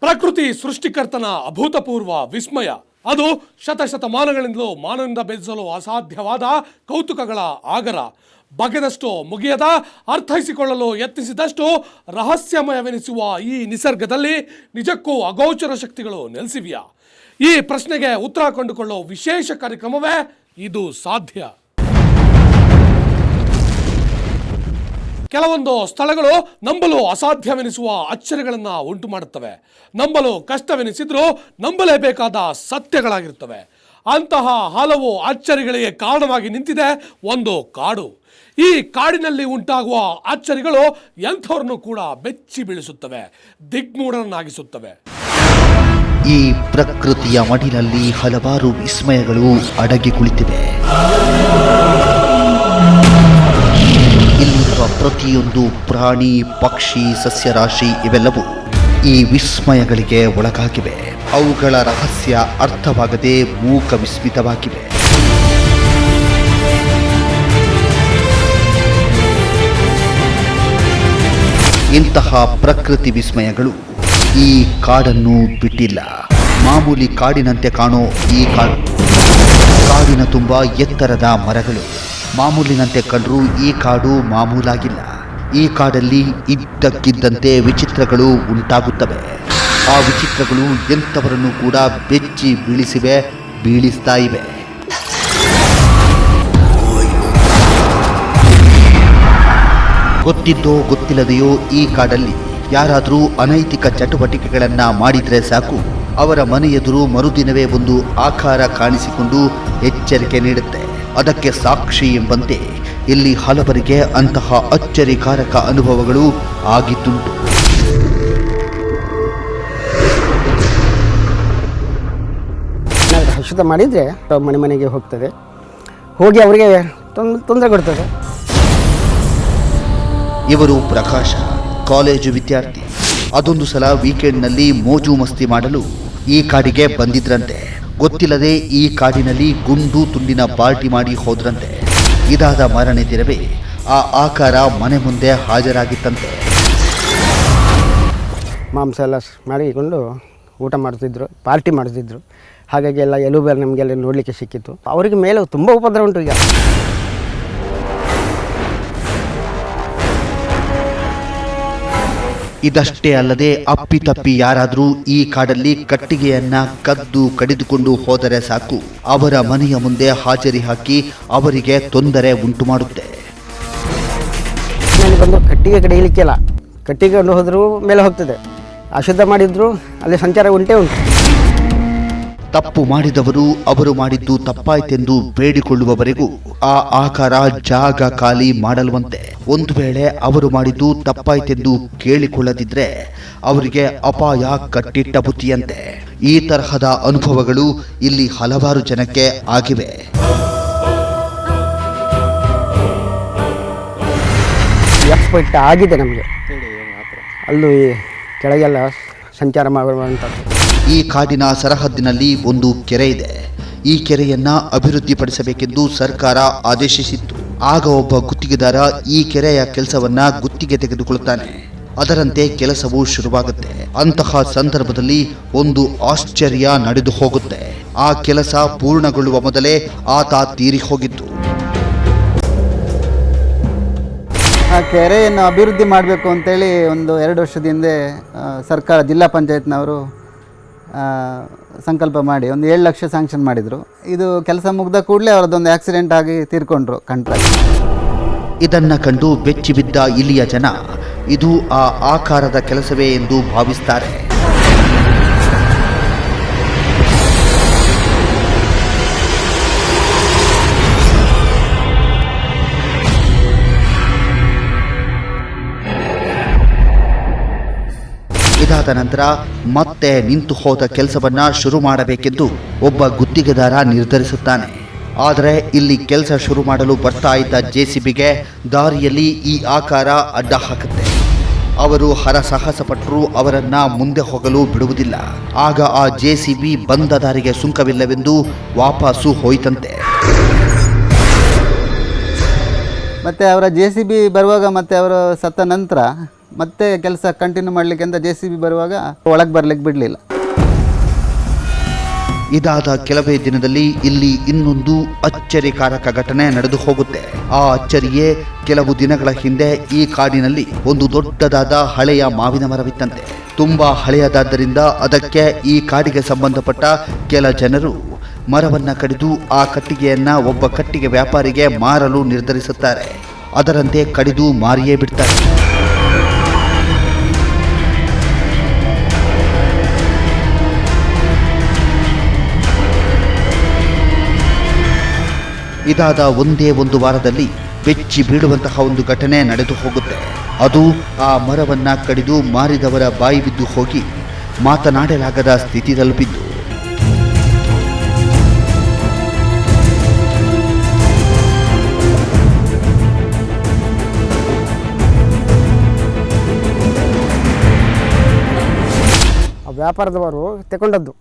ಪ್ರಕೃತಿ ಸೃಷ್ಟಿಕರ್ತನ ಅಭೂತಪೂರ್ವ ವಿಸ್ಮಯ. ಅದು ಶತಶತಮಾನಗಳಿಂದಲೂ ಮಾನವನಿಂದ ಬೆಳೆಸಲು ಅಸಾಧ್ಯವಾದ ಕೌತುಕಗಳ ಆಗರ. ಬಗೆದಷ್ಟು ಮುಗಿಯದ, ಅರ್ಥೈಸಿಕೊಳ್ಳಲು ಯತ್ನಿಸಿದಷ್ಟು ರಹಸ್ಯಮಯವೆನಿಸುವ ಈ ನಿಸರ್ಗದಲ್ಲಿ ನಿಜಕ್ಕೂ ಅಗೋಚರ ಶಕ್ತಿಗಳು ನೆಲೆಸಿವೆಯಾ? ಈ ಪ್ರಶ್ನೆಗೆ ಉತ್ತರ ಕಂಡುಕೊಳ್ಳೋ ವಿಶೇಷ ಕಾರ್ಯಕ್ರಮವೇ ಇದು ಸಾಧ್ಯ. ಕೆಲವೊಂದು ಸ್ಥಳಗಳು ನಂಬಲು ಅಸಾಧ್ಯವೆನಿಸುವ ಅಚ್ಚರಿಗಳನ್ನು ಉಂಟು ಮಾಡುತ್ತವೆ. ನಂಬಲು ಕಷ್ಟವೆನಿಸಿದ್ರೂ ನಂಬಲೇಬೇಕಾದ ಸತ್ಯಗಳಾಗಿರುತ್ತವೆ. ಅಂತಹ ಹಲವು ಅಚ್ಚರಿಗಳಿಗೆ ಕಾರಣವಾಗಿ ನಿಂತಿದೆ ಒಂದು ಕಾಡು. ಈ ಕಾಡಿನಲ್ಲಿ ಉಂಟಾಗುವ ಅಚ್ಚರಿಗಳು ಎಂಥವ್ರನ್ನು ಕೂಡ ಬೆಚ್ಚಿ ಬೀಳಿಸುತ್ತವೆ, ದಿಗ್ಮೂಢರನ್ನಾಗಿಸುತ್ತವೆ. ಈ ಪ್ರಕೃತಿಯ ಮಡಿಲಲ್ಲಿ ಹಲವಾರು ವಿಸ್ಮಯಗಳು ಅಡಗಿ ಕುಳಿತಿವೆ. ಇಲ್ಲಿರುವ ಪ್ರತಿಯೊಂದು ಪ್ರಾಣಿ, ಪಕ್ಷಿ, ಸಸ್ಯರಾಶಿ ಇವೆಲ್ಲವೂ ಈ ವಿಸ್ಮಯಗಳಿಗೆ ಒಳಗಾಗಿವೆ. ಅವುಗಳ ರಹಸ್ಯ ಅರ್ಥವಾಗದೆ ಮೂಕ ವಿಸ್ಮಿತವಾಗಿವೆ. ಇಂತಹ ಪ್ರಕೃತಿ ವಿಸ್ಮಯಗಳು ಈ ಕಾಡನ್ನು ಬಿಟ್ಟಿಲ್ಲ. ಮಾಮೂಲಿ ಕಾಡಿನಂತೆ ಕಾಣೋ ಈ ಕಾಡಿನ ತುಂಬ ಎತ್ತರದ ಮರಗಳು. ಮಾಮೂಲಿನಂತೆ ಕಂಡ್ರೂ ಈ ಕಾಡು ಮಾಮೂಲಾಗಿಲ್ಲ. ಈ ಕಾಡಲ್ಲಿ ಇದ್ದಕ್ಕಿದ್ದಂತೆ ವಿಚಿತ್ರಗಳು ಉಂಟಾಗುತ್ತವೆ. ಆ ವಿಚಿತ್ರಗಳು ಎಂಥವರನ್ನು ಕೂಡ ಬೆಚ್ಚಿ ಬೀಳಿಸ್ತಾ ಇವೆ. ಗೊತ್ತಿದ್ದೋ ಗೊತ್ತಿಲ್ಲದೆಯೋ ಈ ಕಾಡಲ್ಲಿ ಯಾರಾದರೂ ಅನೈತಿಕ ಚಟುವಟಿಕೆಗಳನ್ನ ಮಾಡಿದ್ರೆ ಸಾಕು, ಅವರ ಮನೆ ಎದುರು ಮರುದಿನವೇ ಒಂದು ಆಕಾರ ಕಾಣಿಸಿಕೊಂಡು ಎಚ್ಚರಿಕೆ ನೀಡುತ್ತೆ. ಅದಕ್ಕೆ ಸಾಕ್ಷಿ ಎಂಬಂತೆ ಇಲ್ಲಿ ಹಲವರಿಗೆ ಅಂತಹ ಅಚ್ಚರಿಕಾರಕ ಅನುಭವಗಳು ಆಗಿದ್ದುಂಟು. ಅಶುದ್ಧ ಮಾಡಿದರೆ ಮನೆಗೆ ಹೋಗ್ತದೆ, ಹೋಗಿ ಅವರಿಗೆ ತೊಂದರೆ ಕೊಡ್ತದೆ. ಇವರು ಪ್ರಕಾಶ, ಕಾಲೇಜು ವಿದ್ಯಾರ್ಥಿ. ಅದೊಂದು ಸಲ ವೀಕೆಂಡ್ನಲ್ಲಿ ಮೋಜು ಮಸ್ತಿ ಮಾಡಲು ಈ ಕಾಡಿಗೆ ಬಂದಿದ್ರಂತೆ. ಗೊತ್ತಿಲ್ಲದೆ ಈ ಕಾಡಿನಲ್ಲಿ ಗುಂಡು ತುಂಡಿನ ಪಾರ್ಟಿ ಮಾಡಿ ಹೋದ್ರಂತೆ. ಇದಾದ ಮಾರನೇ ದಿನವೇ ಆ ಆಕಾರ ಮನೆ ಮುಂದೆ ಹಾಜರಾಗಿತ್ತಂತೆ. ಮಾಂಸ ಎಲ್ಲ ಮಾಡಿಕೊಂಡು ಊಟ ಮಾಡ್ತಿದ್ರು, ಪಾರ್ಟಿ ಮಾಡ್ತಿದ್ರು. ಹಾಗಾಗಿ ಎಲ್ಲ ಎಲುಬೆಲ್ಲ ನಮಗೆಲ್ಲ ನೋಡಲಿಕ್ಕೆ ಸಿಕ್ಕಿತ್ತು. ಅವರಿಗೆ ಮೇಲೆ ತುಂಬ ಉಪದ್ರ ಉಂಟು. ಈಗ ಇದಷ್ಟೇ ಅಲ್ಲದೆ ಅಪ್ಪಿತಪ್ಪಿ ಯಾರಾದರೂ ಈ ಕಾಡಲ್ಲಿ ಕಟ್ಟಿಗೆಯನ್ನ ಕದ್ದು ಕಡಿದುಕೊಂಡು ಹೋದರೆ ಸಾಕು, ಅವರ ಮನೆಯ ಮುಂದೆ ಹಾಜರಿ ಹಾಕಿ ಅವರಿಗೆ ತೊಂದರೆ ಉಂಟು ಮಾಡುತ್ತೆ. ನನಗೆ ಬಂದು ಕಟ್ಟಿಗೆ ಕಡಿಯಲಿಕ್ಕೆಲ್ಲ, ಕಟ್ಟಿಗೆ ಹೋದರೂ ಮೇಲೆ ಹೋಗ್ತದೆ. ಅಶುದ್ಧ ಮಾಡಿದ್ರು ಅಲ್ಲಿ ಸಂಚಾರ ಉಂಟು. ತಪ್ಪು ಮಾಡಿದವರು ಅವರು ಮಾಡಿದ್ದು ತಪ್ಪಾಯ್ತೆಂದು ಬೇಡಿಕೊಳ್ಳುವವರೆಗೂ ಆ ಆಕಾರ ಜಾಗ ಖಾಲಿ ಮಾಡಲ್ವಂತೆ. ಒಂದು ವೇಳೆ ಅವರು ಮಾಡಿದ್ದು ತಪ್ಪಾಯ್ತೆಂದು ಕೇಳಿಕೊಳ್ಳದಿದ್ರೆ ಅವರಿಗೆ ಅಪಾಯ ಕಟ್ಟಿಟ್ಟ ಬುತ್ತಿಯಂತೆ. ಈ ತರಹದ ಅನುಭವಗಳು ಇಲ್ಲಿ ಹಲವಾರು ಜನಕ್ಕೆ ಆಗಿವೆ. ಆಗಿದೆ ನಮಗೆ. ಅಲ್ಲೂ ಕೆಳಗೆಲ್ಲ ಸಂಚಾರ ಮಾಡುವಂಥದ್ದು. ಈ ಕಾಡಿನ ಸರಹದ್ದಿನಲ್ಲಿ ಒಂದು ಕೆರೆ ಇದೆ. ಈ ಕೆರೆಯನ್ನ ಅಭಿವೃದ್ಧಿಪಡಿಸಬೇಕೆಂದು ಸರ್ಕಾರ ಆದೇಶಿಸಿತ್ತು. ಆಗ ಒಬ್ಬ ಗುತ್ತಿಗೆದಾರ ಈ ಕೆರೆಯ ಕೆಲಸವನ್ನ ಗುತ್ತಿಗೆ ತೆಗೆದುಕೊಳ್ಳುತ್ತಾನೆ. ಅದರಂತೆ ಕೆಲಸವು ಶುರುವಾಗುತ್ತೆ. ಅಂತಹ ಸಂದರ್ಭದಲ್ಲಿ ಒಂದು ಆಶ್ಚರ್ಯ ನಡೆದು ಹೋಗುತ್ತೆ. ಆ ಕೆಲಸ ಪೂರ್ಣಗೊಳ್ಳುವ ಮೊದಲೇ ಆತ ತೀರಿ ಹೋಗಿತ್ತು. ಆ ಕೆರೆಯನ್ನು ಅಭಿವೃದ್ಧಿ ಮಾಡಬೇಕು ಅಂತೇಳಿ ಒಂದು 2 ವರ್ಷದ ಹಿಂದೆ ಸರ್ಕಾರ, ಜಿಲ್ಲಾ ಪಂಚಾಯತ್ನವರು ಸಂಕಲ್ಪ ಮಾಡಿ ಒಂದು 7 ಲಕ್ಷ ಸ್ಯಾಂಕ್ಷನ್ ಮಾಡಿದರು. ಇದು ಕೆಲಸ ಮುಗ್ದ ಕೂಡಲೇ ಅವರದೊಂದು ಆಕ್ಸಿಡೆಂಟ್ ಆಗಿ ತೀರ್ಕೊಂಡ್ರು ಕಾಂಟ್ರಾಕ್ಟ್. ಇದನ್ನ ಕಂಡು ಬೆಚ್ಚಿ ಬಿದ್ದ ಇಲ್ಲಿಯ ಜನ ಇದು ಆ ಆಕಾರದ ಕೆಲಸವೇ ಎಂದು ಭಾವಿಸ್ತಾರೆ. ಇದಾದ ನಂತರ ಮತ್ತೆ ನಿಂತು ಹೋದ ಕೆಲಸವನ್ನ ಶುರು ಮಾಡಬೇಕೆಂದು ಒಬ್ಬ ಗುತ್ತಿಗೆದಾರ ನಿರ್ಧರಿಸುತ್ತಾನೆ. ಆದರೆ ಇಲ್ಲಿ ಕೆಲಸ ಶುರು ಮಾಡಲು ಬರ್ತಾ ಇದ್ದ JCBಗೆ ದಾರಿಯಲ್ಲಿ ಈ ಆಕಾರ ಅಡ್ಡ ಹಾಕುತ್ತೆ. ಅವರು ಹರಸಾಹಸ ಪಟ್ಟರೂ ಅವರನ್ನ ಮುಂದೆ ಹೋಗಲು ಬಿಡುವುದಿಲ್ಲ. ಆಗ ಆ JCB ಬಂದ ದಾರಿಗೆ ಸುಂಕವಿಲ್ಲವೆಂದು ವಾಪಸ್ಸು ಹೋಯ್ತಂತೆ. ಮತ್ತು ಅವರ JCB ಬರುವಾಗ ಮತ್ತು ಅವರು ಸತ್ತ ನಂತರ ಮತ್ತೆ ಕೆಲಸ ಕಂಟಿನ್ಯೂ ಮಾಡಲಿಕ್ಕೆ ಅಂತ JCB ಬರುವಾಗ ಒಳಗೆ ಬರಲಿಕ್ಕೆ ಬಿಡಲಿಲ್ಲ. ಇದಾದ ಕೆಲವೇ ದಿನದಲ್ಲಿ ಇಲ್ಲಿ ಇನ್ನೊಂದು ಅಚ್ಚರಿಕಾರಕ ಘಟನೆ ನಡೆದು ಹೋಗುತ್ತೆ. ಆ ಅಚ್ಚರಿಯೇ ಕೆಲವು ದಿನಗಳ ಹಿಂದೆ ಈ ಕಾಡಿನಲ್ಲಿ ಒಂದು ದೊಡ್ಡದಾದ ಹಳೆಯ ಮಾವಿನ ಮರವಿತ್ತಂತೆ. ತುಂಬಾ ಹಳೆಯದಾದ್ದರಿಂದ ಅದಕ್ಕೆ ಈ ಕಾಡಿಗೆ ಸಂಬಂಧಪಟ್ಟ ಕೆಲ ಜನರು ಮರವನ್ನ ಕಡಿದು ಆ ಕಟ್ಟಿಗೆಯನ್ನ ಒಬ್ಬ ಕಟ್ಟಿಗೆ ವ್ಯಾಪಾರಿಗೆ ಮಾರಲು ನಿರ್ಧರಿಸುತ್ತಾರೆ. ಅದರಂತೆ ಕಡಿದು ಮಾರಿಯೇ ಬಿಡ್ತಾರೆ. ಇದಾದ ಒಂದೇ ಒಂದು ವಾರದಲ್ಲಿ ಬೆಚ್ಚಿ ಬೀಳುವಂತಹ ಒಂದು ಘಟನೆ ನಡೆದು ಹೋಗುತ್ತೆ. ಅದು ಆ ಮರವನ್ನ ಕಡಿದು ಮಾರಿದವರ ಬಾಯಿ ಬಿದ್ದು ಹೋಗಿ ಮಾತನಾಡಲಾಗದ ಸ್ಥಿತಿ ತಲುಪಿದ್ದು. ಆ ವ್ಯಾಪಾರದವರು ತಗೊಂಡದ್ದು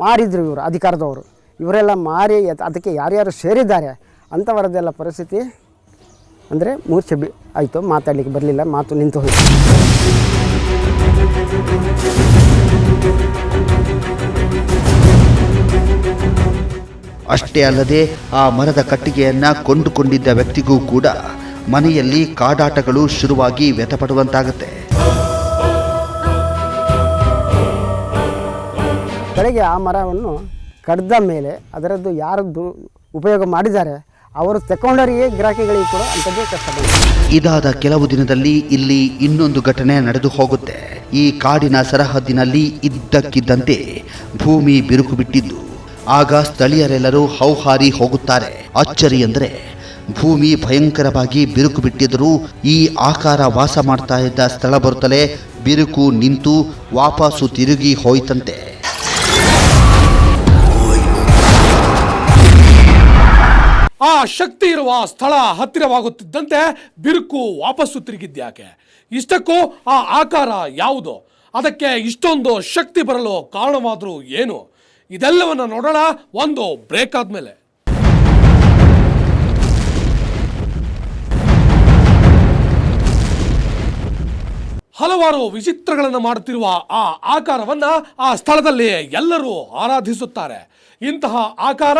ಮಾರಿದ್ರು ಇವರು ಅಧಿಕಾರದವರು. ಇವರೆಲ್ಲ ಮಾರಿ ಅದಕ್ಕೆ ಯಾರ್ಯಾರು ಸೇರಿದ್ದಾರೆ ಅಂಥವರದ್ದೆಲ್ಲ ಪರಿಸ್ಥಿತಿ ಅಂದರೆ ಮೂರ್ಛೆ ಆಯಿತು, ಮಾತಾಡಲಿಕ್ಕೆ ಬರಲಿಲ್ಲ, ಮಾತು ನಿಂತು ಹೋಯಿತು. ಅಷ್ಟೇ ಅಲ್ಲದೆ ಆ ಮರದ ಕಟ್ಟಿಗೆಯನ್ನ ಕೊಂಡುಕೊಂಡಿದ್ದ ವ್ಯಕ್ತಿಗೂ ಕೂಡ ಮನೆಯಲ್ಲಿ ಕಾಡಾಟಗಳು ಶುರುವಾಗಿ ವ್ಯಥಪಡುವಂತಾಗುತ್ತೆ. ಕಡೆಗೆ ಆ ಮರವನ್ನು ಕಡ್ದ ಮೇಲೆ ಅದರದ್ದು ಯಾರದ್ದು ಉಪಯೋಗ ಮಾಡಿದ್ದಾರೆ ಅವರು ತಗೊಂಡವರಿಗೆ ಗಿರಾಕಿಗಳಿಗೆ ಕೂಡ ಅಂಥದ್ದೇ ಕಷ್ಟ ಬಂದಿದೆ. ಇದಾದ ಕೆಲವು ದಿನದಲ್ಲಿ ಇಲ್ಲಿ ಇನ್ನೊಂದು ಘಟನೆ ನಡೆದು ಹೋಗುತ್ತೆ. ಈ ಕಾಡಿನ ಸರಹದ್ದಿನಲ್ಲಿ ಇದ್ದಕ್ಕಿದ್ದಂತೆ ಭೂಮಿ ಬಿರುಕು ಬಿಟ್ಟಿದ್ದು. ಆಗ ಸ್ಥಳೀಯರೆಲ್ಲರೂ ಹೌಹಾರಿ ಹೋಗುತ್ತಾರೆ. ಅಚ್ಚರಿ ಅಂದರೆ ಭೂಮಿ ಭಯಂಕರವಾಗಿ ಬಿರುಕು ಬಿಟ್ಟಿದ್ದರೂ ಈ ಆಕಾರ ವಾಸ ಮಾಡ್ತಾ ಇದ್ದ ಸ್ಥಳ ಬರುತ್ತಲೇ ಬಿರುಕು ನಿಂತು ವಾಪಸ್ಸು ತಿರುಗಿ ಹೋಯ್ತಂತೆ. ಆ ಶಕ್ತಿ ಇರುವ ಸ್ಥಳ ಹತ್ತಿರವಾಗುತ್ತಿದ್ದಂತೆ ಬಿರುಕು ವಾಪಸ್ಸು ತಿರುಗಿದ್ಯಾಕೆ? ಇಷ್ಟಕ್ಕೂ ಆ ಆಕಾರ ಯಾವುದು? ಅದಕ್ಕೆ ಇಷ್ಟೊಂದು ಶಕ್ತಿ ಬರಲು ಕಾರಣವಾದರೂ ಏನು? ಇದೆಲ್ಲವನ್ನು ನೋಡೋಣ ಒಂದು ಬ್ರೇಕ್ ಆದ್ಮೇಲೆ. ಹಲವಾರು ವಿಚಿತ್ರಗಳನ್ನು ಮಾಡುತ್ತಿರುವ ಆ ಆಕಾರವನ್ನ ಆ ಸ್ಥಳದಲ್ಲಿ ಎಲ್ಲರೂ ಆರಾಧಿಸುತ್ತಾರೆ. ಇಂತಹ ಆಕಾರ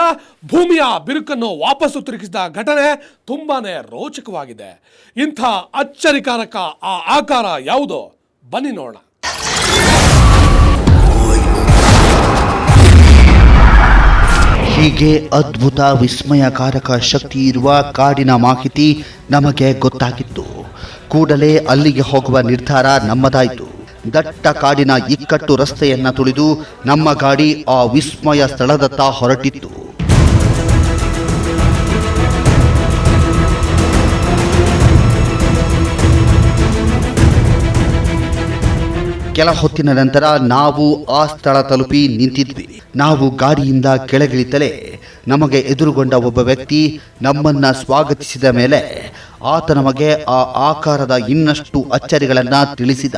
ಭೂಮಿಯ ಬಿರುಕನ್ನು ವಾಪಸ್ಸು ತಿರುಗಿಸಿದ ಘಟನೆ ತುಂಬಾನೇ ರೋಚಕವಾಗಿದೆ. ಇಂಥ ಅಚ್ಚರಿಕಾರಕ ಆ ಆಕಾರ ಯಾವುದು? ಬನ್ನಿ ನೋಡೋಣ. ಹೀಗೆ ಅದ್ಭುತ ವಿಸ್ಮಯಕಾರಕ ಶಕ್ತಿ ಇರುವ ಕಾಡಿನ ಮಾಹಿತಿ ನಮಗೆ ಗೊತ್ತಾಗಿತ್ತು. ಕೂಡಲೇ ಅಲ್ಲಿಗೆ ಹೋಗುವ ನಿರ್ಧಾರ ನಮ್ಮದಾಯಿತು. ದಟ್ಟ ಕಾಡಿನ ಇಕ್ಕಟ್ಟು ರಸ್ತೆಯನ್ನ ತುಳಿದು ನಮ್ಮ ಗಾಡಿ ಆ ವಿಸ್ಮಯ ಸ್ಥಳದತ್ತ ಹೊರಟಿತ್ತು. ಕೆಲ ಹೊತ್ತಿನ ನಂತರ ನಾವು ಆ ಸ್ಥಳ ತಲುಪಿ ನಿಂತಿದ್ವಿ. ನಾವು ಗಾಡಿಯಿಂದ ಕೆಳಗಿಳಿತಲೇ ನಮಗೆ ಎದುರುಗೊಂಡ ಒಬ್ಬ ವ್ಯಕ್ತಿ ನಮ್ಮನ್ನ ಸ್ವಾಗತಿಸಿದ ಮೇಲೆ ಆತ ನಮಗೆ ಆ ಆಕಾರದ ಇನ್ನಷ್ಟು ಅಚ್ಚರಿಗಳನ್ನ ತಿಳಿಸಿದ.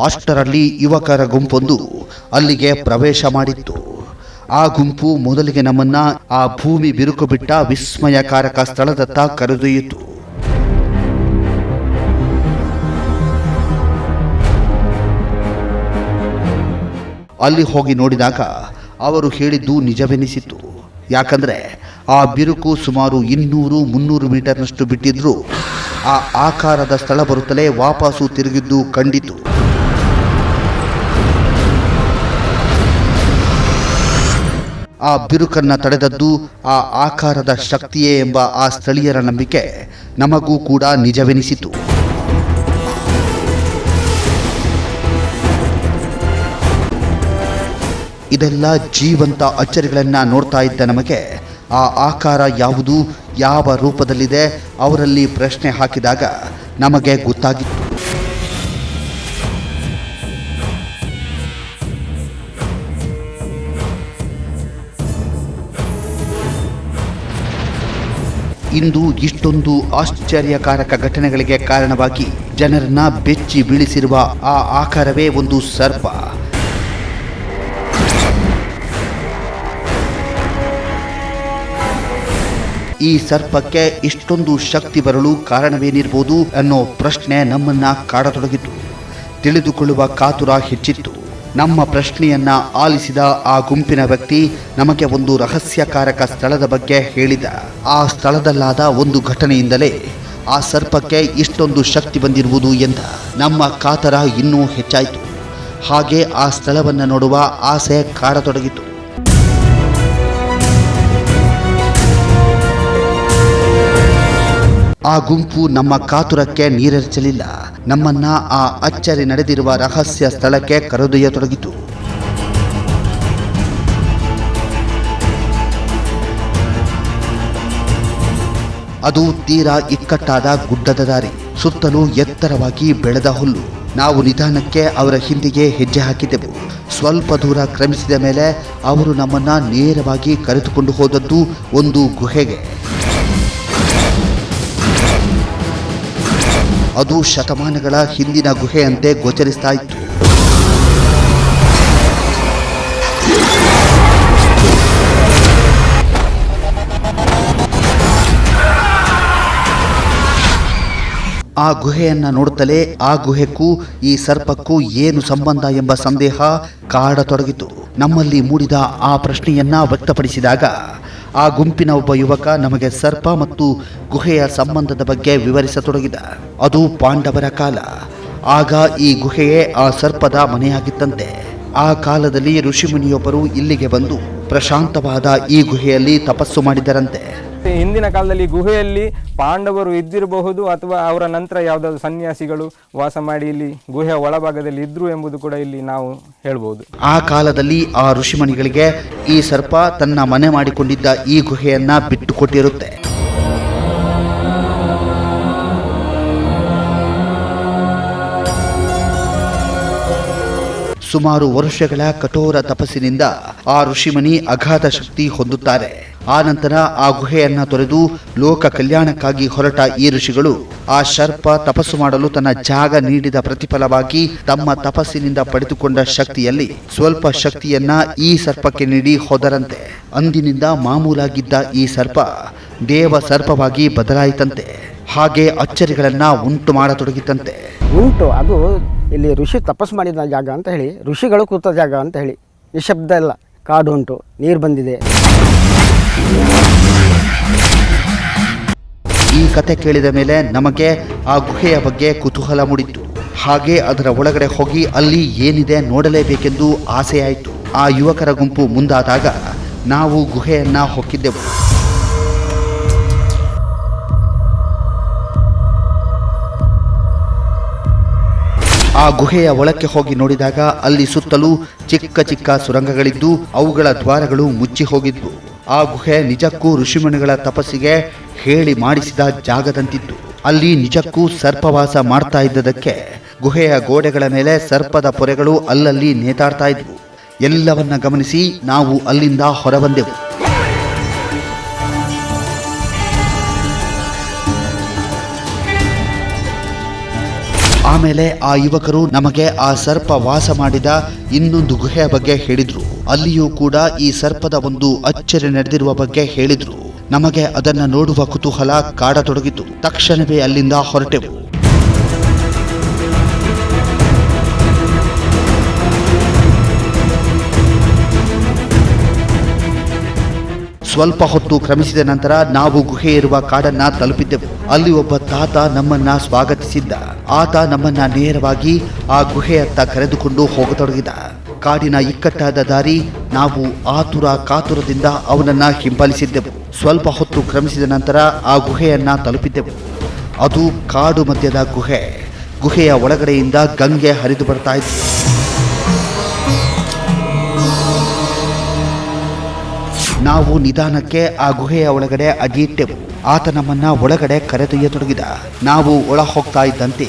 ಅಷ್ಟರಲ್ಲಿ ಯುವಕರ ಗುಂಪೊಂದು ಅಲ್ಲಿಗೆ ಪ್ರವೇಶ ಮಾಡಿತ್ತು. ಆ ಗುಂಪು ಮೊದಲಿಗೆ ನಮ್ಮನ್ನ ಆ ಭೂಮಿ ಬಿರುಕು ಬಿಟ್ಟ ವಿಸ್ಮಯಕಾರಕ ಸ್ಥಳದತ್ತ ಕರೆದೊಯ್ಯಿತು. ಅಲ್ಲಿ ಹೋಗಿ ನೋಡಿದಾಗ ಅವರು ಹೇಳಿದ್ದು ನಿಜವೆನಿಸಿತು. ಯಾಕಂದ್ರೆ ಆ ಬಿರುಕು ಸುಮಾರು 200-300 ಮೀಟರ್ನಷ್ಟು ಬಿಟ್ಟಿದ್ರು ಆ ಆಕಾರದ ಸ್ಥಳ ಬರುತ್ತಲೇ ವಾಪಸ್ಸು ತಿರುಗಿದ್ದು ಕಂಡಿತು. ಆ ಬಿರುಕನ್ನ ತಡೆದದ್ದು ಆ ಆಕಾರದ ಶಕ್ತಿಯೇ ಎಂಬ ಆ ಸ್ಥಳೀಯರ ನಂಬಿಕೆ ನಮಗೂ ಕೂಡ ನಿಜವೆನಿಸಿತು. ಇದೆಲ್ಲ ಜೀವಂತ ಅಚ್ಚರಿಗಳನ್ನ ನೋಡ್ತಾ ಇದ್ದ ನಮಗೆ ಆ ಆಕಾರ ಯಾವುದು, ಯಾವ ರೂಪದಲ್ಲಿದೆ ಅವರಲ್ಲಿ ಪ್ರಶ್ನೆ ಹಾಕಿದಾಗ ನಮಗೆ ಗೊತ್ತಾಗಿತ್ತು. ಇಂದು ಇಷ್ಟೊಂದು ಆಶ್ಚರ್ಯಕಾರಕ ಘಟನೆಗಳಿಗೆ ಕಾರಣವಾಗಿ ಜನರನ್ನ ಬೆಚ್ಚಿ ಬೀಳಿಸಿರುವ ಆ ಆಕಾರವೇ ಒಂದು ಸರ್ಪ. ಈ ಸರ್ಪಕ್ಕೆ ಇಷ್ಟೊಂದು ಶಕ್ತಿ ಬರಲು ಕಾರಣವೇನಿರಬಹುದು ಅನ್ನೋ ಪ್ರಶ್ನೆ ನಮ್ಮನ್ನ ಕಾಡತೊಡಗಿತು. ತಿಳಿದುಕೊಳ್ಳುವ ಕಾತುರ ಹೆಚ್ಚಿತ್ತು. ನಮ್ಮ ಪ್ರಶ್ನೆಯನ್ನ ಆಲಿಸಿದ ಆ ಗುಂಪಿನ ವ್ಯಕ್ತಿ ನಮಗೆ ಒಂದು ರಹಸ್ಯಕಾರಕ ಸ್ಥಳದ ಬಗ್ಗೆ ಹೇಳಿದ. ಆ ಸ್ಥಳದಲ್ಲಾದ ಒಂದು ಘಟನೆಯಿಂದಲೇ ಆ ಸರ್ಪಕ್ಕೆ ಇಷ್ಟೊಂದು ಶಕ್ತಿ ಬಂದಿರುವುದು ಎಂದ. ನಮ್ಮ ಕಾತರ ಇನ್ನೂ ಹೆಚ್ಚಾಯಿತು. ಹಾಗೆ ಆ ಸ್ಥಳವನ್ನು ನೋಡುವ ಆಸೆ ಕಾಡತೊಡಗಿತು. ಆ ಗುಂಪು ನಮ್ಮ ಕಾತುರಕ್ಕೆ ನೀರೆರಚಲಿಲ್ಲ. ನಮ್ಮನ್ನ ಆ ಅಚ್ಚರಿ ನಡೆದಿರುವ ರಹಸ್ಯ ಸ್ಥಳಕ್ಕೆ ಕರೆದೊಯ್ಯತೊಡಗಿತು. ಅದು ತೀರಾ ಇಕ್ಕಟ್ಟಾದ ಗುಡ್ಡದ ದಾರಿ. ಸುತ್ತಲೂ ಎತ್ತರವಾಗಿ ಬೆಳೆದ ಹುಲ್ಲು. ನಾವು ನಿಧಾನಕ್ಕೆ ಅವರ ಹಿಂದಿಗೆ ಹೆಜ್ಜೆ ಹಾಕಿದೆವು. ಸ್ವಲ್ಪ ದೂರ ಕ್ರಮಿಸಿದ ಮೇಲೆ ಅವರು ನಮ್ಮನ್ನ ನೇರವಾಗಿ ಕರೆದುಕೊಂಡು ಹೋದದ್ದು ಒಂದು ಗುಹೆಗೆ. ಅದು ಶತಮಾನಗಳ ಹಿಂದಿನ ಗುಹೆಯಂತೆ ಗೋಚರಿಸ್ತಾ ಇತ್ತು. ಆ ಗುಹೆಯನ್ನ ನೋಡುತ್ತಲೇ ಆ ಗುಹೆಗೂ ಈ ಸರ್ಪಕ್ಕೂ ಏನು ಸಂಬಂಧ ಎಂಬ ಸಂದೇಹ ಕಾಡತೊಡಗಿತು. ನಮ್ಮಲ್ಲಿ ಮೂಡಿದ ಆ ಪ್ರಶ್ನೆಯನ್ನ ವ್ಯಕ್ತಪಡಿಸಿದಾಗ ಆ ಗುಂಪಿನ ಒಬ್ಬ ಯುವಕ ನಮಗೆ ಸರ್ಪ ಮತ್ತು ಗುಹೆಯ ಸಂಬಂಧದ ಬಗ್ಗೆ ವಿವರಿಸತೊಡಗಿದ. ಅದು ಪಾಂಡವರ ಕಾಲ. ಆಗ ಈ ಗುಹೆಯೇ ಆ ಸರ್ಪದ ಮನೆಯಾಗಿತ್ತಂತೆ. ಆ ಕಾಲದಲ್ಲಿ ಋಷಿಮುನಿಯೊಬ್ಬರು ಇಲ್ಲಿಗೆ ಬಂದು ಪ್ರಶಾಂತವಾದ ಈ ಗುಹೆಯಲ್ಲಿ ತಪಸ್ಸು ಮಾಡಿದರಂತೆ. ಹಿಂದಿನ ಕಾಲದಲ್ಲಿ ಗುಹೆಯಲ್ಲಿ ಪಾಂಡವರು ಇದ್ದಿರಬಹುದು ಅಥವಾ ಅವರ ನಂತರ ಯಾವುದಾದ್ರು ಸನ್ಯಾಸಿಗಳು ವಾಸ ಮಾಡಿ ಇಲ್ಲಿ ಗುಹೆಯ ಒಳಭಾಗದಲ್ಲಿ ಇದ್ರು ಎಂಬುದು ಕೂಡ ಇಲ್ಲಿ ನಾವು ಹೇಳ್ಬೋದು. ಆ ಕಾಲದಲ್ಲಿ ಆ ಋಷಿಮುನಿಗಳಿಗೆ ಈ ಸರ್ಪ ತನ್ನ ಮನೆ ಮಾಡಿಕೊಂಡಿದ್ದ ಈ ಗುಹೆಯನ್ನ ಬಿಟ್ಟುಕೊಟ್ಟಿರುತ್ತೆ. ಸುಮಾರು ವರ್ಷಗಳ ಕಠೋರ ತಪಸ್ಸಿನಿಂದ ಆ ಋಷಿಮುನಿ ಅಗಾಧ ಶಕ್ತಿ ಹೊಂದುತ್ತಾರೆ. ಆ ನಂತರ ಆ ಗುಹೆಯನ್ನ ತೊರೆದು ಲೋಕ ಕಲ್ಯಾಣಕ್ಕಾಗಿ ಹೊರಟ ಈ ಋಷಿಗಳು ಆ ಸರ್ಪ ತಪಸ್ಸು ಮಾಡಲು ತನ್ನ ಜಾಗ ನೀಡಿದ ಪ್ರತಿಫಲವಾಗಿ ತಮ್ಮ ತಪಸ್ಸಿನಿಂದ ಪಡೆದುಕೊಂಡ ಶಕ್ತಿಯಲ್ಲಿ ಸ್ವಲ್ಪ ಶಕ್ತಿಯನ್ನ ಈ ಸರ್ಪಕ್ಕೆ ನೀಡಿ ಹೋದರಂತೆ. ಅಂದಿನಿಂದ ಮಾಮೂಲಾಗಿದ್ದ ಈ ಸರ್ಪ ದೇವ ಸರ್ಪವಾಗಿ ಬದಲಾಯಿತಂತೆ. ಹಾಗೆ ಅಚ್ಚರಿಗಳನ್ನ ಉಂಟು ಮಾಡತೊಡಗಿತಂತೆ. ಅದು ಇಲ್ಲಿ ಋಷಿ ತಪಸ್ಸು ಮಾಡಿದ ಜಾಗ ಅಂತ ಹೇಳಿ, ಋಷಿಗಳು ಕೂತ ಜಾಗ ಅಂತ ಹೇಳಿ, ನಿಶಬ್ದ ಇಲ್ಲ, ಕಾಡು ಉಂಟು, ನೀರು ಬಂದಿದೆ. ಈ ಕತೆ ಕೇಳಿದ ಮೇಲೆ ನಮಗೆ ಆ ಗುಹೆಯ ಬಗ್ಗೆ ಕುತೂಹಲ ಮೂಡಿತ್ತು. ಹಾಗೆ ಅದರ ಒಳಗಡೆ ಹೋಗಿ ಅಲ್ಲಿ ಏನಿದೆ ನೋಡಲೇಬೇಕೆಂದು ಆಸೆಯಾಯಿತು. ಆ ಯುವಕರ ಗುಂಪು ಮುಂದಾದಾಗ ನಾವು ಗುಹೆಯನ್ನ ಹೊಕ್ಕಿದ್ದೆವು. ಆ ಗುಹೆಯ ಒಳಕ್ಕೆ ಹೋಗಿ ನೋಡಿದಾಗ ಅಲ್ಲಿ ಸುತ್ತಲೂ ಚಿಕ್ಕ ಚಿಕ್ಕ ಸುರಂಗಗಳಿದ್ದು ಅವುಗಳ ದ್ವಾರಗಳು ಮುಚ್ಚಿ ಹೋಗಿದ್ವು. ಆ ಗುಹೆ ನಿಜಕ್ಕೂ ಋಷಿಮುನಿಗಳ ತಪಸ್ಸಿಗೆ ಹೇಳಿ ಮಾಡಿಸಿದ ಜಾಗದಂತಿತ್ತು. ಅಲ್ಲಿ ನಿಜಕ್ಕೂ ಸರ್ಪವಾಸ ಮಾಡ್ತಾ ಇದ್ದದಕ್ಕೆ ಗುಹೆಯ ಗೋಡೆಗಳ ಮೇಲೆ ಸರ್ಪದ ಪೊರೆಗಳು ಅಲ್ಲಲ್ಲಿ ನೇತಾಡ್ತಾ ಇದ್ವು. ಎಲ್ಲವನ್ನ ಗಮನಿಸಿ ನಾವು ಅಲ್ಲಿಂದ ಹೊರಬಂದೆವು. ಆಮೇಲೆ ಆ ಯುವಕರು ನಮಗೆ ಆ ಸರ್ಪ ವಾಸ ಮಾಡಿದ ಇನ್ನೊಂದು ಗುಹೆಯ ಬಗ್ಗೆ ಹೇಳಿದ್ರು. ಅಲ್ಲಿಯೂ ಕೂಡ ಈ ಸರ್ಪದ ಒಂದು ಅಚ್ಚರಿ ನಡೆದಿರುವ ಬಗ್ಗೆ ಹೇಳಿದ್ರು. ನಮಗೆ ಅದನ್ನ ನೋಡುವ ಕುತೂಹಲ ಕಾಡತೊಡಗಿತು. ತಕ್ಷಣವೇ ಅಲ್ಲಿಂದ ಹೊರಟೆವು. ಸ್ವಲ್ಪ ಹೊತ್ತು ಕ್ರಮಿಸಿದ ನಂತರ ನಾವು ಗುಹೆ ಇರುವ ಕಾಡನ್ನ ತಲುಪಿದ್ದೆವು. ಅಲ್ಲಿ ಒಬ್ಬ ತಾತ ನಮ್ಮನ್ನ ಸ್ವಾಗತಿಸಿದ್ದ. ಆತ ನಮ್ಮನ್ನ ನೇರವಾಗಿ ಆ ಗುಹೆಯತ್ತ ಕರೆದುಕೊಂಡು ಹೋಗತೊಡಗಿದ. ಕಾಡಿನ ಇಕ್ಕಟ್ಟಾದ ದಾರಿ. ನಾವು ಕಾತುರದಿಂದ ಅವನನ್ನ ಹಿಂಬಾಲಿಸಿದ್ದೆವು. ಸ್ವಲ್ಪ ಹೊತ್ತು ಕ್ರಮಿಸಿದ ನಂತರ ಆ ಗುಹೆಯನ್ನ ತಲುಪಿದ್ದೆವು. ಅದು ಕಾಡು ಮಧ್ಯದ ಗುಹೆ. ಗುಹೆಯ ಒಳಗಡೆಯಿಂದ ಗಂಗೆ ಹರಿದು ಬರ್ತಾ ಇತ್ತು. ನಾವು ನಿಧಾನಕ್ಕೆ ಆ ಗುಹೆಯ ಒಳಗಡೆ ಅಡಿಯಿಟ್ಟೆವು. ಆತ ನಮ್ಮನ್ನ ಒಳಗಡೆ ಕರೆದೊಯ್ಯತೊಡಗಿದ. ನಾವು ಒಳ ಹೋಗ್ತಾ ಇದ್ದಂತೆ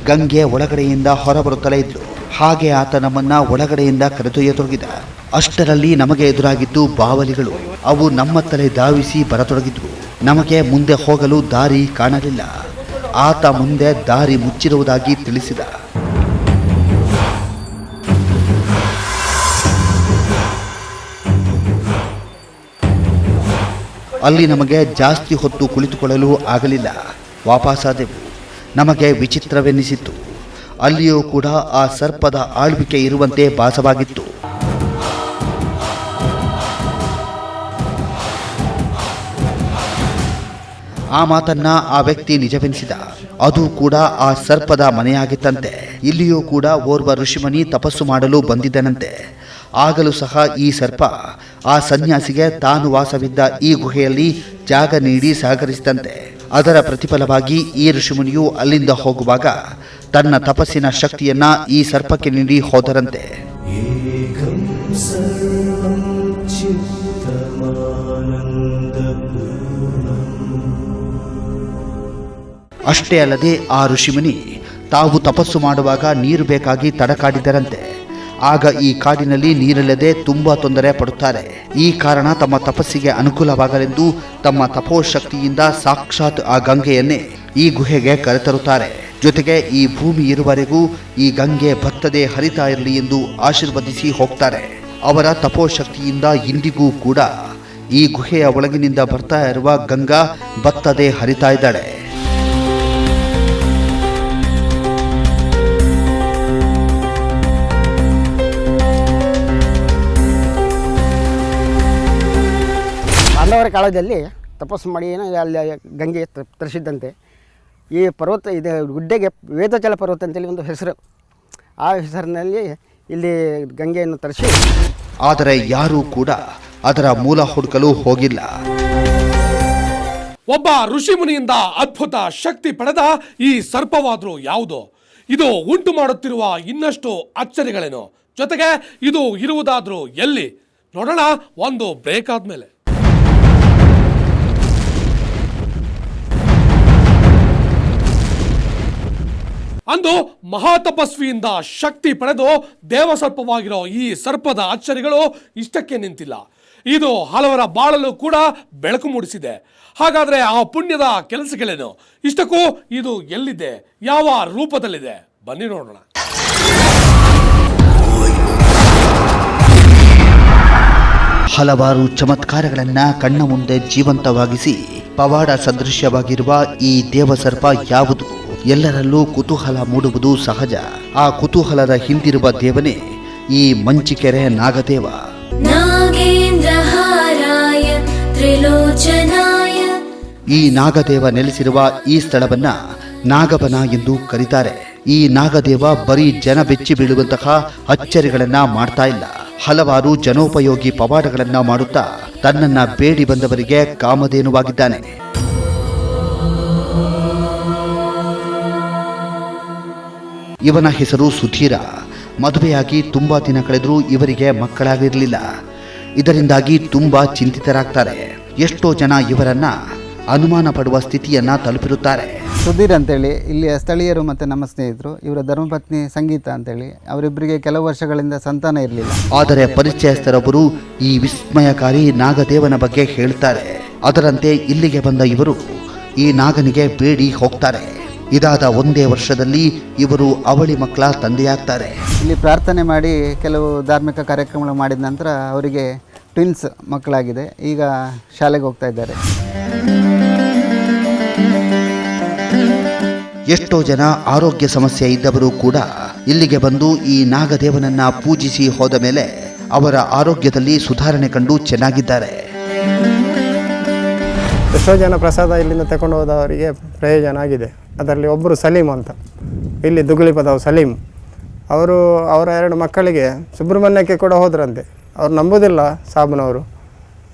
ಗಂಗೆ ಒಳಗಡೆಯಿಂದ ಹೊರಬರುತ್ತಲೇ ಇದ್ಲು. ಹಾಗೆ ಆತ ನಮ್ಮನ್ನ ಒಳಗಡೆಯಿಂದ ಕರೆದೊಯ್ಯತೊಡಗಿದ. ಅಷ್ಟರಲ್ಲಿ ನಮಗೆ ಎದುರಾಗಿದ್ದು ಬಾವಲಿಗಳು. ಅವು ನಮ್ಮ ತಲೆ ಧಾವಿಸಿ ಬರತೊಡಗಿದ್ವು. ನಮಗೆ ಮುಂದೆ ಹೋಗಲು ದಾರಿ ಕಾಣಲಿಲ್ಲ. ಆತ ಮುಂದೆ ದಾರಿ ಮುಚ್ಚಿರುವುದಾಗಿ ತಿಳಿಸಿದ. ಅಲ್ಲಿ ನಮಗೆ ಜಾಸ್ತಿ ಹೊತ್ತು ಕುಳಿತುಕೊಳ್ಳಲು ಆಗಲಿಲ್ಲ. ವಾಪಸ್ಸಾದೆವು. ನಮಗೆ ವಿಚಿತ್ರವೆನ್ನಿಸಿತು. ಅಲ್ಲಿಯೂ ಕೂಡ ಆ ಸರ್ಪದ ಆಳ್ವಿಕೆ ಇರುವಂತೆ ಭಾಸವಾಗಿತ್ತು. ಆ ಮಾತನ್ನ ಆ ವ್ಯಕ್ತಿ ನಿಜವೆನಿಸಿದ. ಅದು ಕೂಡ ಆ ಸರ್ಪದ ಮನೆಯಾಗಿತ್ತಂತೆ. ಇಲ್ಲಿಯೂ ಕೂಡ ಓರ್ವ ಋಷಿಮುನಿ ತಪಸ್ಸು ಮಾಡಲು ಬಂದಿದ್ದನಂತೆ. ಆಗಲೂ ಸಹ ಈ ಸರ್ಪ ಆ ಸನ್ಯಾಸಿಗೆ ತಾನು ವಾಸವಿದ್ದ ಈ ಗುಹೆಯಲ್ಲಿ ಜಾಗ ನೀಡಿ ಸಹಕರಿಸಿದಂತೆ. ಅದರ ಪ್ರತಿಫಲವಾಗಿ ಈ ಋಷಿಮುನಿಯು ಅಲ್ಲಿಂದ ಹೋಗುವಾಗ ತನ್ನ ತಪಸ್ಸಿನ ಶಕ್ತಿಯನ್ನ ಈ ಸರ್ಪಕ್ಕೆ ನೀಡಿ ಹೋದರಂತೆ. ಅಷ್ಟೇ ಅಲ್ಲದೆ ಆ ಋಷಿಮುನಿ ತಾವು ತಪಸ್ಸು ಮಾಡುವಾಗ ನೀರು ಬೇಕಾಗಿ ತಡಕಾಡಿದರಂತೆ. ಆಗ ಈ ಕಾಡಿನಲ್ಲಿ ನೀರಿಲ್ಲದೆ ತುಂಬಾ ತೊಂದರೆ ಪಡುತ್ತಾರೆ. ಈ ಕಾರಣ ತಮ್ಮ ತಪಸ್ಸಿಗೆ ಅನುಕೂಲವಾಗಲೆಂದು ತಮ್ಮ ತಪೋಶಕ್ತಿಯಿಂದ ಸಾಕ್ಷಾತ್ ಆ ಗಂಗೆಯನ್ನೇ ಈ ಗುಹೆಗೆ ಕರೆತರುತ್ತಾರೆ. ಜೊತೆಗೆ ಈ ಭೂಮಿ ಇರುವವರೆಗೂ ಈ ಗಂಗೆ ಬತ್ತದೇ ಹರಿತಾ ಇರಲಿ ಎಂದು ಆಶೀರ್ವದಿಸಿ ಹೋಗ್ತಾರೆ. ಅವರ ತಪೋಶಕ್ತಿಯಿಂದ ಇಂದಿಗೂ ಕೂಡ ಈ ಗುಹೆಯ ಒಳಗಿನಿಂದ ಬರ್ತಾ ಇರುವ ಗಂಗಾ ಬತ್ತದೇ ಹರಿತಾ ಇದ್ದಾಳೆ. ಪಾಂಡವರ ಕಾಲದಲ್ಲಿ ತಪಸ್ಸು ಮಾಡಿ ಅಲ್ಲಿ ಗಂಗೆ ತರಿಸಿದ್ದಂತೆ. ಈ ಪರ್ವತ ಇದು ಗುಡ್ಡೆಗೆ ವೇದಚಲ ಪರ್ವತ ಅಂತೇಳಿ ಒಂದು ಹೆಸರು. ಆ ಹೆಸರಿನಲ್ಲಿ ಇಲ್ಲಿ ಗಂಗೆಯನ್ನು ತರಿಸಿ, ಆದರೆ ಯಾರೂ ಕೂಡ ಅದರ ಮೂಲ ಹುಡುಕಲು ಹೋಗಿಲ್ಲ. ಒಬ್ಬ ಋಷಿಮುನಿಯಿಂದ ಅದ್ಭುತ ಶಕ್ತಿ ಪಡೆದ ಈ ಸರ್ಪವಾದ್ರೂ ಯಾವುದು? ಇದು ಉಂಟು ಮಾಡುತ್ತಿರುವ ಇನ್ನಷ್ಟು ಅಚ್ಚರಿಗಳೇನು? ಜೊತೆಗೆ ಇದು ಇರುವುದಾದ್ರೂ ಎಲ್ಲಿ? ನೋಡೋಣ ಒಂದು ಬ್ರೇಕ್ ಆದ್ಮೇಲೆ. ಅಂದು ಮಹಾತಪಸ್ವಿಯಿಂದ ಶಕ್ತಿ ಪಡೆದು ದೇವಸರ್ಪವಾಗಿರೋ ಈ ಸರ್ಪದ ಅಚ್ಚರಿಗಳು ಇಷ್ಟಕ್ಕೆ ನಿಂತಿಲ್ಲ. ಇದು ಹಲವರ ಬಾಳಲು ಕೂಡ ಬೆಳಕು ಮೂಡಿಸಿದೆ. ಹಾಗಾದ್ರೆ ಆ ಪುಣ್ಯದ ಕೆಲಸಗಳೇನು? ಇಷ್ಟಕ್ಕೂ ಇದು ಎಲ್ಲಿದೆ, ಯಾವ ರೂಪದಲ್ಲಿದೆ? ಬನ್ನಿ ನೋಡೋಣ. ಹಲವಾರು ಚಮತ್ಕಾರಗಳನ್ನ ಕಣ್ಣ ಮುಂದೆ ಜೀವಂತವಾಗಿಸಿ ಪವಾಡ ಸದೃಶ್ಯವಾಗಿರುವ ಈ ದೇವಸರ್ಪ ಯಾವುದು? ಎಲ್ಲರಲ್ಲೂ ಕುತೂಹಲ ಮೂಡುವುದು ಸಹಜ. ಆ ಕುತೂಹಲದ ಹಿಂದಿರುವ ದೇವನೇ ಈ ಮಂಚಿಕೆರೆ ನಾಗದೇವ. ಈ ನಾಗದೇವ ನೆಲೆಸಿರುವ ಈ ಸ್ಥಳವನ್ನ ನಾಗಬನ ಎಂದು ಕರೀತಾರೆ. ಈ ನಾಗದೇವ ಬರೀ ಜನ ಬೆಚ್ಚಿ ಬೀಳುವಂತಹ ಅಚ್ಚರಿಗಳನ್ನ ಮಾಡ್ತಾ ಇಲ್ಲ. ಹಲವಾರು ಜನೋಪಯೋಗಿ ಪವಾಡಗಳನ್ನ ಮಾಡುತ್ತಾ ತನ್ನನ್ನ ಬೇಡಿ ಬಂದವರಿಗೆ ಕಾಮಧೇನುವಾಗಿದ್ದಾನೆ. ಇವನ ಹೆಸರು ಸುಧೀರ. ಮದುವೆಯಾಗಿ ತುಂಬಾ ದಿನ ಕಳೆದರೂ ಇವರಿಗೆ ಮಕ್ಕಳಾಗಿರಲಿಲ್ಲ. ಇದರಿಂದಾಗಿ ತುಂಬಾ ಚಿಂತಿತರಾಗ್ತಾರೆ. ಎಷ್ಟೋ ಜನ ಇವರನ್ನ ಅನುಮಾನ ಪಡುವ ಸ್ಥಿತಿಯನ್ನ ತಲುಪಿರುತ್ತಾರೆ. ಸುಧೀರ್ ಅಂತೇಳಿ ಇಲ್ಲಿಯ ಸ್ಥಳೀಯರು ಮತ್ತು ನಮ್ಮ ಸ್ನೇಹಿತರು, ಇವರ ಧರ್ಮಪತ್ನಿ ಸಂಗೀತ ಅಂತೇಳಿ, ಅವರಿಬ್ಬರಿಗೆ ಕೆಲವು ವರ್ಷಗಳಿಂದ ಸಂತಾನ ಇರಲಿಲ್ಲ. ಆದರೆ ಪರಿಚಯಸ್ಥರೊಬ್ಬರು ಈ ವಿಸ್ಮಯಕಾರಿ ನಾಗದೇವನ ಬಗ್ಗೆ ಹೇಳ್ತಾರೆ. ಅದರಂತೆ ಇಲ್ಲಿಗೆ ಬಂದ ಇವರು ಈ ನಾಗನಿಗೆ ಬೇಡಿ ಹೋಗ್ತಾರೆ. ಇದಾದ ಒಂದೇ ವರ್ಷದಲ್ಲಿ ಇವರು ಅವಳಿ ಮಕ್ಕಳ ತಂದೆಯಾಗ್ತಾರೆ. ಇಲ್ಲಿ ಪ್ರಾರ್ಥನೆ ಮಾಡಿ ಕೆಲವು ಧಾರ್ಮಿಕ ಕಾರ್ಯಕ್ರಮಗಳು ಮಾಡಿದ ನಂತರ ಅವರಿಗೆ ಟ್ವಿನ್ಸ್ ಮಕ್ಕಳಾಗಿದೆ. ಈಗ ಶಾಲೆಗೆ ಹೋಗ್ತಾ ಇದ್ದಾರೆ. ಎಷ್ಟೋ ಜನ ಆರೋಗ್ಯ ಸಮಸ್ಯೆ ಇದ್ದವರು ಕೂಡ ಇಲ್ಲಿಗೆ ಬಂದು ಈ ನಾಗದೇವನನ್ನ ಪೂಜಿಸಿ ಹೋದ ಮೇಲೆ ಅವರ ಆರೋಗ್ಯದಲ್ಲಿ ಸುಧಾರಣೆ ಕಂಡು ಚೆನ್ನಾಗಿದ್ದಾರೆ. ಎಷ್ಟೋ ಜನ ಪ್ರಸಾದ ಇಲ್ಲಿಂದ ತಗೊಂಡು ಹೋದವರಿಗೆ ಪ್ರಯೋಜನ ಆಗಿದೆ. ಅದರಲ್ಲಿ ಒಬ್ಬರು ಸಲೀಮ್ ಅಂತ, ಇಲ್ಲಿ ದುಗುಳಿಪದವು ಸಲೀಮ್, ಅವರು ಅವರ 2 ಮಕ್ಕಳಿಗೆ ಸುಬ್ರಹ್ಮಣ್ಯಕ್ಕೆ ಕೂಡ ಹೋದ್ರಂತೆ. ಅವ್ರು ನಂಬೋದಿಲ್ಲ ಸಾಬನವರು.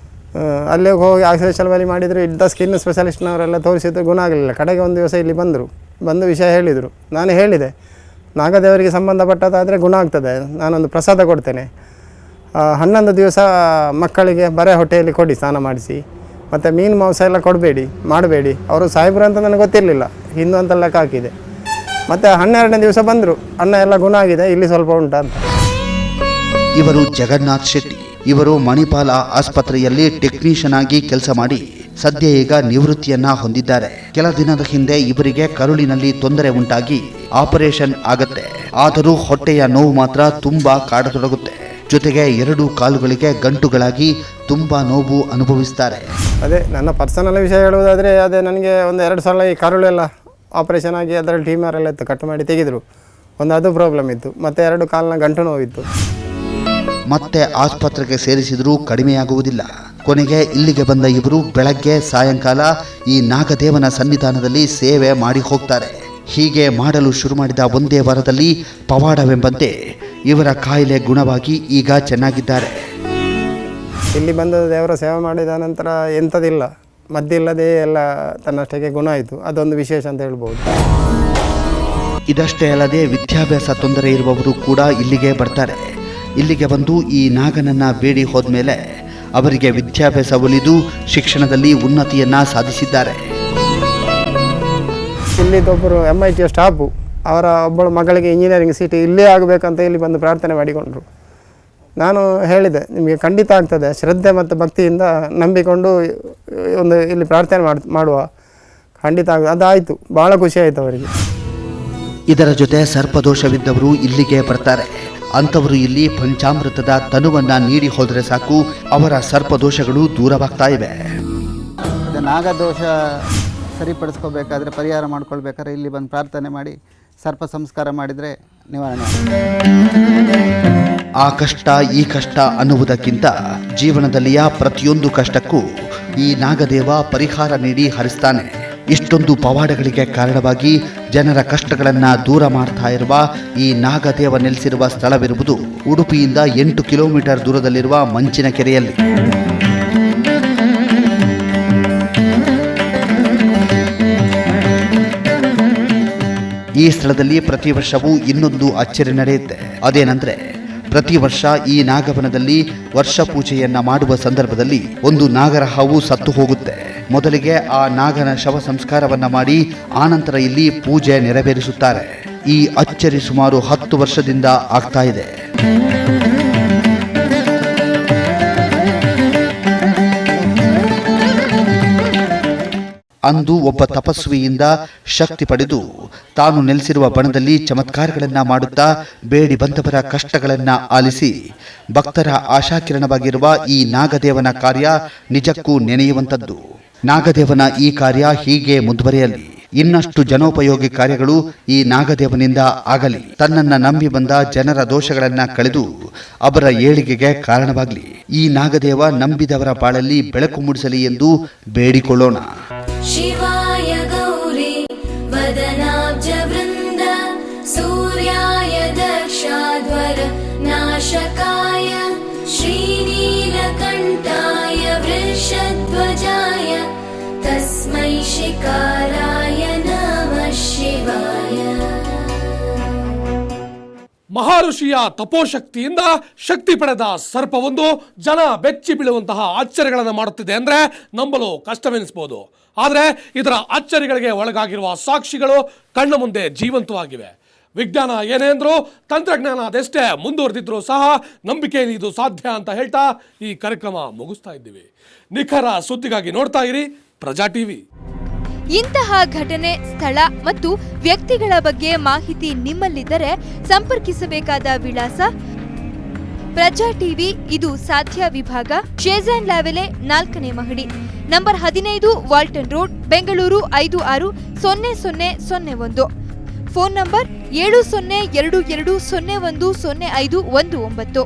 ಅಲ್ಲೇ ಹೋಗಿ ಆಕ್ಸಿಲೇಷನ್ ವ್ಯಾಲಿ ಮಾಡಿದರು. ಇದ್ದ ಸ್ಕಿನ್ ಸ್ಪೆಷಲಿಸ್ಟ್ನವರೆಲ್ಲ ತೋರಿಸಿದ್ರು, ಗುಣ ಆಗಲಿಲ್ಲ. ಕಡೆಗೆ ಒಂದು ದಿವಸ ಇಲ್ಲಿ ಬಂದು ವಿಷಯ ಹೇಳಿದರು. ನಾನು ಹೇಳಿದೆ, ನಾಗದೇವರಿಗೆ ಸಂಬಂಧಪಟ್ಟದಾದರೆ ಗುಣ ಆಗ್ತದೆ, ನಾನೊಂದು ಪ್ರಸಾದ ಕೊಡ್ತೇನೆ. 11 ದಿವಸ ಮಕ್ಕಳಿಗೆ ಬರೆ ಹೊಟ್ಟೆಯಲ್ಲಿ ಕೊಡಿ, ಸ್ನಾನ ಮಾಡಿಸಿ. ಮತ್ತು ಮೀನು ಮಾಂಸ ಎಲ್ಲ ಮಾಡಬೇಡಿ. ಅವರು ಸಾಯಿಬ್ರು ಅಂತ ನನಗೆ ಗೊತ್ತಿರಲಿಲ್ಲ, ಹಿಂದೂ ಅಂತ ಲೆಕ್ಕ ಹಾಕಿದೆ. ಮತ್ತು 12ನೇ ದಿವಸ ಬಂದರು, ಅನ್ನ ಎಲ್ಲ ಗುಣ ಆಗಿದೆ, ಇಲ್ಲಿ ಸ್ವಲ್ಪ ಉಂಟು ಅಂತ. ಇವರು ಜಗನ್ನಾಥ್ ಶೆಟ್ಟಿ. ಇವರು ಮಣಿಪಾಲ ಆಸ್ಪತ್ರೆಯಲ್ಲಿ ಟೆಕ್ನಿಷಿಯನ್ ಆಗಿ ಕೆಲಸ ಮಾಡಿ ಸದ್ಯ ಈಗ ನಿವೃತ್ತಿಯನ್ನ ಹೊಂದಿದ್ದಾರೆ. ಕೆಲ ದಿನದ ಹಿಂದೆ ಇವರಿಗೆ ಕರುಳಿನಲ್ಲಿ ತೊಂದರೆ ಉಂಟಾಗಿ ಆಪರೇಷನ್ ಆಗತ್ತೆ. ಆದರೂ ಹೊಟ್ಟೆಯ ನೋವು ಮಾತ್ರ ತುಂಬಾ ಕಾಡತೊಡಗುತ್ತೆ. ಜೊತೆಗೆ 2 ಕಾಲುಗಳಿಗೆ ಗಂಟುಗಳಾಗಿ ತುಂಬಾ ನೋವು ಅನುಭವಿಸ್ತಾರೆ. ಅದೇ ನನ್ನ ಪರ್ಸನಲ್ ವಿಷಯ ಹೇಳುವುದಾದರೆ ಅದೇ ನನಗೆ ಒಂದು 2 ಸಲ ಈ ಕರುಳೆಲ್ಲ ಆಪರೇಷನ್ ಆಗಿ ಅದರಲ್ಲಿ ಟ್ಯೂಮರ್ ಎಲ್ಲ ಇತ್ತು, ಕಟ್ ಮಾಡಿ ತೆಗೆದರು. ಅದು ಪ್ರಾಬ್ಲಮ್ ಇತ್ತು, ಮತ್ತು 2 ಕಾಲಿನ ಗಂಟು ನೋವಿತ್ತು. ಮತ್ತೆ ಆಸ್ಪತ್ರೆಗೆ ಸೇರಿಸಿದರೂ ಕಡಿಮೆಯಾಗುವುದಿಲ್ಲ. ಕೊನೆಗೆ ಇಲ್ಲಿಗೆ ಬಂದ ಇವರು ಬೆಳಗ್ಗೆ ಸಾಯಂಕಾಲ ಈ ನಾಗದೇವನ ಸನ್ನಿಧಾನದಲ್ಲಿ ಸೇವೆ ಮಾಡಿ ಹೋಗ್ತಾರೆ. ಹೀಗೆ ಮಾಡಲು ಶುರು ಮಾಡಿದ ಒಂದೇ ವಾರದಲ್ಲಿ ಪವಾಡವೆಂಬಂತೆ ಇವರ ಕಾಯಿಲೆ ಗುಣವಾಗಿ ಈಗ ಚೆನ್ನಾಗಿದ್ದಾರೆ. ಇಲ್ಲಿ ಬಂದ ದೇವರ ಸೇವೆ ಮಾಡಿದ ನಂತರ ಎಂಥದಿಲ್ಲ, ಮದ್ದಿಲ್ಲದೆ ಎಲ್ಲ ತನ್ನಷ್ಟಕ್ಕೆ ಗುಣ ಆಯಿತು. ಅದೊಂದು ವಿಶೇಷ ಅಂತ ಹೇಳ್ಬೋದು. ಇದಷ್ಟೇ ಅಲ್ಲದೆ ವಿದ್ಯಾಭ್ಯಾಸ ತೊಂದರೆ ಇರುವವರು ಕೂಡ ಇಲ್ಲಿಗೆ ಬರ್ತಾರೆ. ಇಲ್ಲಿಗೆ ಬಂದು ಈ ನಾಗನನ್ನ ಬೇಡಿ ಹೋದ್ಮೇಲೆ ಅವರಿಗೆ ವಿದ್ಯಾಭ್ಯಾಸ ಒಲಿದು ಶಿಕ್ಷಣದಲ್ಲಿ ಉನ್ನತಿಯನ್ನ ಸಾಧಿಸಿದ್ದಾರೆ. ಇಲ್ಲಿದ್ದೊಬ್ಬರು MIT ಸ್ಟಾಫು, ಅವರ ಒಬ್ಬಳ ಮಗಳಿಗೆ ಇಂಜಿನಿಯರಿಂಗ್ ಸೀಟ್ ಇಲ್ಲೇ ಆಗಬೇಕಂತ ಇಲ್ಲಿ ಬಂದು ಪ್ರಾರ್ಥನೆ ಮಾಡಿಕೊಂಡ್ರು. ನಾನು ಹೇಳಿದೆ, ನಿಮಗೆ ಖಂಡಿತ ಆಗ್ತದೆ, ಶ್ರದ್ಧೆ ಮತ್ತು ಭಕ್ತಿಯಿಂದ ನಂಬಿಕೊಂಡು ಇಲ್ಲಿ ಪ್ರಾರ್ಥನೆ ಮಾಡುವ, ಖಂಡಿತ ಆಗ ಅದಾಯಿತು. ಭಾಳ ಖುಷಿ ಆಯಿತು ಅವರಿಗೆ. ಇದರ ಜೊತೆ ಸರ್ಪದೋಷವಿದ್ದವರು ಇಲ್ಲಿಗೆ ಬರ್ತಾರೆ. ಅಂಥವರು ಇಲ್ಲಿ ಪಂಚಾಮೃತದ ತನುವನ್ನ ನೀಡಿ ಹೋದರೆ ಸಾಕು, ಅವರ ಸರ್ಪದೋಷಗಳು ದೂರವಾಗ್ತಾ ಇವೆ. ನಾಗದೋಷ ಸರಿಪಡಿಸ್ಕೋಬೇಕಾದ್ರೆ, ಪರಿಹಾರ ಮಾಡ್ಕೊಳ್ಬೇಕಾದ್ರೆ ಇಲ್ಲಿ ಬಂದು ಪ್ರಾರ್ಥನೆ ಮಾಡಿ ಸರ್ಪ ಸಂಸ್ಕಾರ ಮಾಡಿದರೆ ನಿವಾರಣೆ. ಆ ಕಷ್ಟ ಈ ಕಷ್ಟ ಅನ್ನುವುದಕ್ಕಿಂತ ಜೀವನದಲ್ಲಿಯ ಪ್ರತಿಯೊಂದು ಕಷ್ಟಕ್ಕೂ ಈ ನಾಗದೇವ ಪರಿಹಾರ ನೀಡಿ ಹರಿಸ್ತಾನೆ. ಇಷ್ಟೊಂದು ಪವಾಡಗಳಿಗೆ ಕಾರಣವಾಗಿ ಜನರ ಕಷ್ಟಗಳನ್ನು ದೂರ ಮಾಡ್ತಾ ಇರುವ ಈ ನಾಗದೇವ ನೆಲೆಸಿರುವ ಸ್ಥಳವಿರುವುದು ಉಡುಪಿಯಿಂದ 8 ಕಿಲೋಮೀಟರ್ ದೂರದಲ್ಲಿರುವ ಮಂಚಿನಕೆರೆಯಲ್ಲಿ. ಈ ಸ್ಥಳದಲ್ಲಿ ಪ್ರತಿ ವರ್ಷವೂ ಇನ್ನೊಂದು ಅಚ್ಚರಿ ನಡೆಯುತ್ತೆ. ಅದೇನೆಂದರೆ, ಪ್ರತಿ ವರ್ಷ ಈ ನಾಗವನದಲ್ಲಿ ವರ್ಷ ಪೂಜೆಯನ್ನ ಮಾಡುವ ಸಂದರ್ಭದಲ್ಲಿ ಒಂದು ನಾಗರ ಹಾವು ಸತ್ತು ಹೋಗುತ್ತೆ. ಮೊದಲಿಗೆ ಆ ನಾಗನ ಶವ ಸಂಸ್ಕಾರವನ್ನ ಮಾಡಿ ಆನಂತರ ಇಲ್ಲಿ ಪೂಜೆ ನೆರವೇರಿಸುತ್ತಾರೆ. ಈ ಅಚ್ಚರಿ ಸುಮಾರು 10 ವರ್ಷದಿಂದ ಆಗ್ತಾ ಇದೆ. ಅಂದು ಒಬ್ಬ ತಪಸ್ವಿಯಿಂದ ಶಕ್ತಿ ಪಡೆದು ತಾನು ನೆಲೆಸಿರುವ ಬಣದಲ್ಲಿ ಚಮತ್ಕಾರಗಳನ್ನು ಮಾಡುತ್ತಾ ಬೇಡಿ ಬಂದವರ ಕಷ್ಟಗಳನ್ನು ಆಲಿಸಿ ಭಕ್ತರ ಆಶಾಕಿರಣವಾಗಿರುವ ಈ ನಾಗದೇವನ ಕಾರ್ಯ ನಿಜಕ್ಕೂ ನೆನೆಯುವಂಥದ್ದು. ನಾಗದೇವನ ಈ ಕಾರ್ಯ ಹೀಗೆ ಮುಂದುವರಿಯಲಿ. ಇನ್ನಷ್ಟು ಜನೋಪಯೋಗಿ ಕಾರ್ಯಗಳು ಈ ನಾಗದೇವನಿಂದ ಆಗಲಿ. ತನ್ನನ್ನ ನಂಬಿ ಬಂದ ಜನರ ದೋಷಗಳನ್ನ ಕಳೆದು ಅವರ ಏಳಿಗೆಗೆ ಕಾರಣವಾಗಲಿ. ಈ ನಾಗದೇವ ನಂಬಿದವರ ಬಾಳಲ್ಲಿ ಬೆಳಕು ಮೂಡಿಸಲಿ ಎಂದು ಬೇಡಿಕೊಳ್ಳೋಣ. ಶಿವಾಯ ಗೌರಿ ವದನಾಬ್ಜ ವೃಂದ ಸೂರ್ಯಾಯ ದಕ್ಷಾಧ್ವರ ನಾಶಕಾಯ ಶ್ರೀನೀಲಕಂಠಾಯ ವೃಷಧ್ವಜಾಯ ತಸ್ಮೈ ಶಿಕಾರಾಯ ನಮಃ ಶಿವಾಯ. ಮಹಾಋಷಿಯ ತಪೋಶಕ್ತಿಯಿಂದ ಶಕ್ತಿ ಪಡೆದ ಸರ್ಪವೊಂದು ಜನ ಬೆಚ್ಚಿ ಬೀಳುವಂತಹ ಆಶ್ಚರ್ಯಗಳನ್ನು ಮಾಡುತ್ತಿದೆ ಅಂದರೆ ನಂಬಲು ಕಷ್ಟವೆನಿಸಬಹುದು. ಆದರೆ ಇದರ ಅಚ್ಚರಿಗಳಿಗೆ ಒಳಗಾಗಿರುವ ಸಾಕ್ಷಿಗಳು ಕಣ್ಣ ಮುಂದೆ ಜೀವಂತವಾಗಿವೆ. ವಿಜ್ಞಾನ ಏನೇ ಅಂದರೂ, ತಂತ್ರಜ್ಞಾನ ಅದೆಷ್ಟೇ ಮುಂದುವರೆದಿದ್ರೂ ಸಹ ನಂಬಿಕೆಯಲ್ಲಿ ಇದು ಸಾಧ್ಯ ಅಂತ ಹೇಳ್ತಾ ಈ ಕಾರ್ಯಕ್ರಮ ಮುಗಿಸ್ತಾ ಇದ್ದೀವಿ. ನಿಖರ ಸುದ್ದಿಗಾಗಿ ನೋಡ್ತಾ ಇರಿ ಪ್ರಜಾ ಟಿವಿ. ಇಂತಹ ಘಟನೆ, ಸ್ಥಳ ಮತ್ತು ವ್ಯಕ್ತಿಗಳ ಬಗ್ಗೆ ಮಾಹಿತಿ ನಿಮ್ಮಲ್ಲಿದ್ದರೆ ಸಂಪರ್ಕಿಸಬೇಕಾದ ವಿಳಾಸ ಪ್ರಜಾ ಟಿವಿ, ಇದು ಸಾಧ್ಯ ವಿಭಾಗ, ಶೇಜಾನ್ ಲಾವೆಲೆ 4ನೇ ಮಹಡಿ, number 15, Walton road, Bengaluru 560001. Phone number 7022010519.